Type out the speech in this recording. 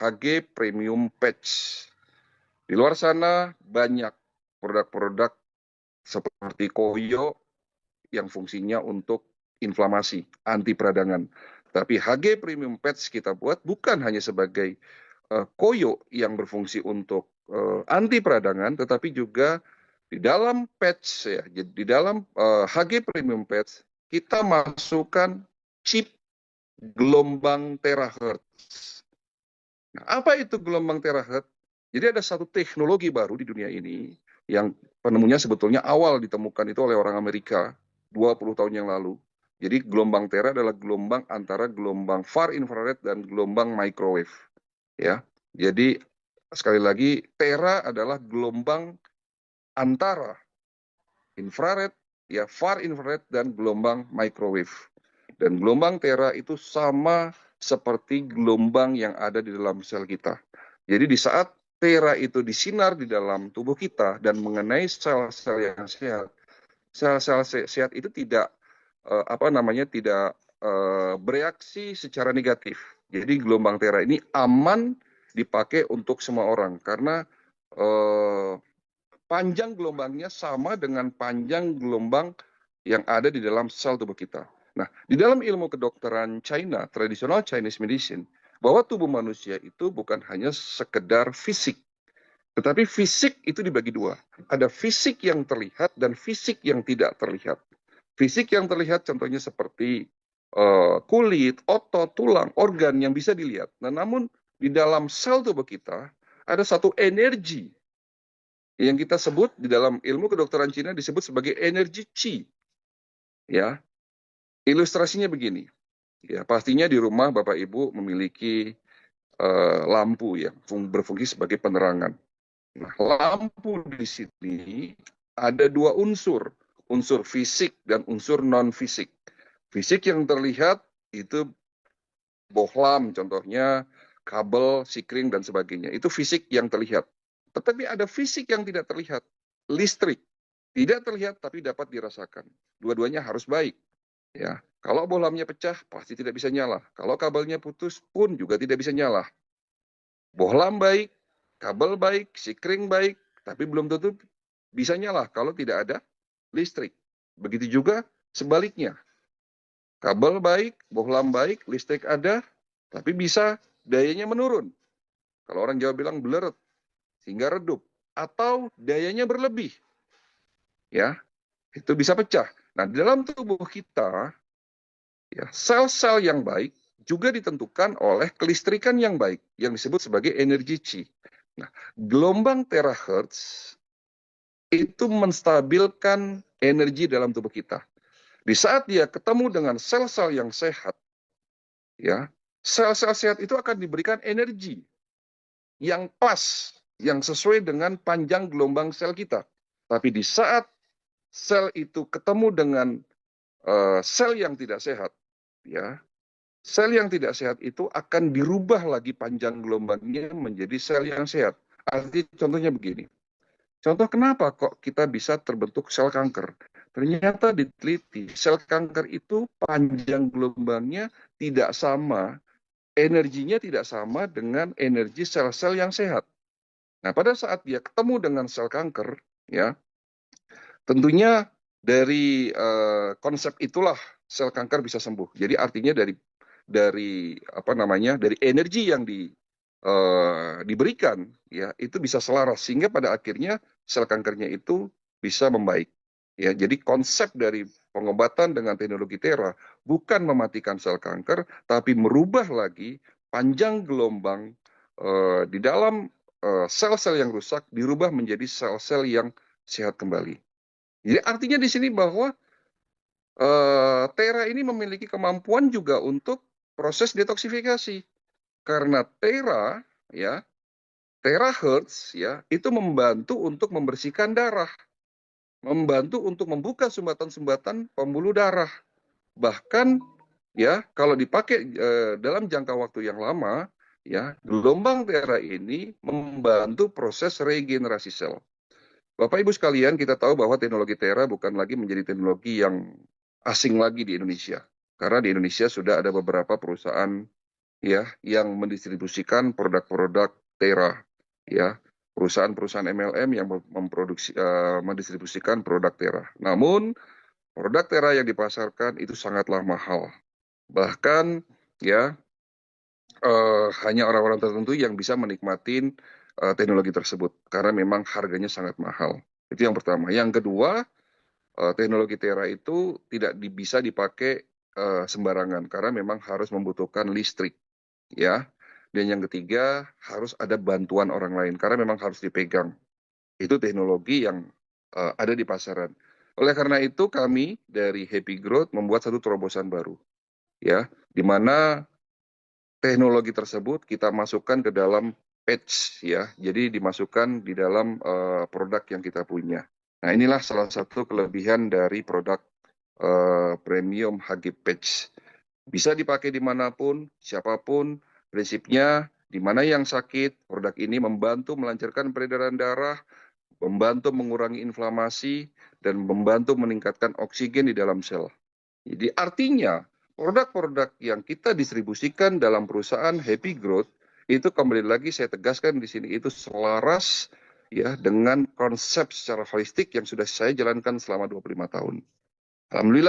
HG Premium Patch. Di luar sana banyak produk-produk seperti Koyo yang fungsinya untuk inflamasi, anti peradangan. Tapi HG Premium Patch kita buat bukan hanya sebagai Koyo yang berfungsi untuk anti peradangan, tetapi juga di dalam patch ya, di dalam HG Premium Patch kita masukkan chip gelombang terahertz. Nah, apa itu gelombang terahertz? Jadi ada satu teknologi baru di dunia ini yang penemunya sebetulnya awal ditemukan itu oleh orang Amerika 20 tahun yang lalu. Jadi gelombang tera adalah gelombang antara gelombang far infrared dan gelombang microwave. Ya. Jadi sekali lagi tera adalah gelombang antara infrared, ya far infrared dan gelombang microwave. Dan gelombang tera itu sama seperti gelombang yang ada di dalam sel kita. Jadi di saat tera itu disinar di dalam tubuh kita dan mengenai sel-sel yang sehat, sel-sel sehat itu tidak tidak bereaksi secara negatif. Jadi gelombang tera ini aman dipakai untuk semua orang karena panjang gelombangnya sama dengan panjang gelombang yang ada di dalam sel tubuh kita. Nah, di dalam ilmu kedokteran China, tradisional Chinese medicine, bahwa tubuh manusia itu bukan hanya sekedar fisik, tetapi fisik itu dibagi dua. Ada fisik yang terlihat dan fisik yang tidak terlihat. Fisik yang terlihat contohnya seperti kulit, otot, tulang, organ yang bisa dilihat. Nah, namun di dalam sel tubuh kita ada satu energi yang kita sebut di dalam ilmu kedokteran Cina disebut sebagai energi Qi. Ya, ilustrasinya begini. Ya, pastinya di rumah Bapak Ibu memiliki lampu yang berfungsi sebagai penerangan. Nah, lampu di sini ada dua unsur, unsur fisik dan unsur non-fisik. Fisik yang terlihat itu bohlam, contohnya kabel, sikring, dan sebagainya. Itu fisik yang terlihat. Tetapi ada fisik yang tidak terlihat, listrik. Tidak terlihat tapi dapat dirasakan. Dua-duanya harus baik. Ya, kalau bohlamnya pecah pasti tidak bisa nyala. Kalau kabelnya putus pun juga tidak bisa nyala. Bohlam baik, kabel baik, sikring baik, tapi belum tentu bisa nyala kalau tidak ada listrik. Begitu juga sebaliknya. Kabel baik, bohlam baik, listrik ada, tapi bisa dayanya menurun. Kalau orang Jawa bilang bleret, sehingga redup. Atau dayanya berlebih. Ya, itu bisa pecah. Nah, di dalam tubuh kita, ya, sel-sel yang baik juga ditentukan oleh kelistrikan yang baik, yang disebut sebagai energi Qi. Nah, gelombang terahertz itu menstabilkan energi dalam tubuh kita. Di saat dia ketemu dengan sel-sel yang sehat, ya, sel-sel sehat itu akan diberikan energi yang pas, yang sesuai dengan panjang gelombang sel kita. Tapi di saat sel itu ketemu dengan sel yang tidak sehat, ya, sel yang tidak sehat itu akan dirubah lagi panjang gelombangnya menjadi sel yang sehat. Arti contohnya begini. Contoh kenapa kok kita bisa terbentuk sel kanker? Ternyata diteliti, sel kanker itu panjang gelombangnya tidak sama, energinya tidak sama dengan energi sel-sel yang sehat. Nah, pada saat dia ketemu dengan sel kanker, ya, tentunya dari konsep itulah sel kanker bisa sembuh. Jadi artinya dari energi yang diberikan, ya, itu bisa selaras sehingga pada akhirnya sel kankernya itu bisa membaik. Ya, jadi konsep dari pengobatan dengan teknologi Tera bukan mematikan sel kanker, tapi merubah lagi panjang gelombang di dalam sel-sel yang rusak dirubah menjadi sel-sel yang sehat kembali. Jadi artinya di sini bahwa Tera ini memiliki kemampuan juga untuk proses detoksifikasi karena ya terahertz ya itu membantu untuk membersihkan darah, membantu untuk membuka sumbatan-sumbatan pembuluh darah. Bahkan ya kalau dipakai dalam jangka waktu yang lama, ya gelombang tera ini membantu proses regenerasi sel. Bapak Ibu sekalian, kita tahu bahwa teknologi Tera bukan lagi menjadi teknologi yang asing lagi di Indonesia. Karena di Indonesia sudah ada beberapa perusahaan ya yang mendistribusikan produk-produk Tera, ya perusahaan-perusahaan MLM yang mendistribusikan produk Tera. Namun produk Tera yang dipasarkan itu sangatlah mahal. Bahkan ya hanya orang-orang tertentu yang bisa menikmati teknologi tersebut karena memang harganya sangat mahal. Itu yang pertama. Yang kedua, teknologi Tera itu tidak bisa dipakai sembarangan karena memang harus membutuhkan listrik, ya. Dan yang ketiga, harus ada bantuan orang lain karena memang harus dipegang. Itu teknologi yang ada di pasaran. Oleh karena itu, kami dari Happy Growth membuat satu terobosan baru, ya, di mana teknologi tersebut kita masukkan ke dalam patch, ya. Jadi dimasukkan di dalam produk yang kita punya. Nah, inilah salah satu kelebihan dari produk premium HG Patch. Bisa dipakai dimanapun, siapapun, prinsipnya di mana yang sakit, produk ini membantu melancarkan peredaran darah, membantu mengurangi inflamasi, dan membantu meningkatkan oksigen di dalam sel. Jadi artinya produk-produk yang kita distribusikan dalam perusahaan Happy Growth itu kembali lagi saya tegaskan di sini itu selaras ya dengan konsep secara holistik yang sudah saya jalankan selama 25 tahun. Alhamdulillah.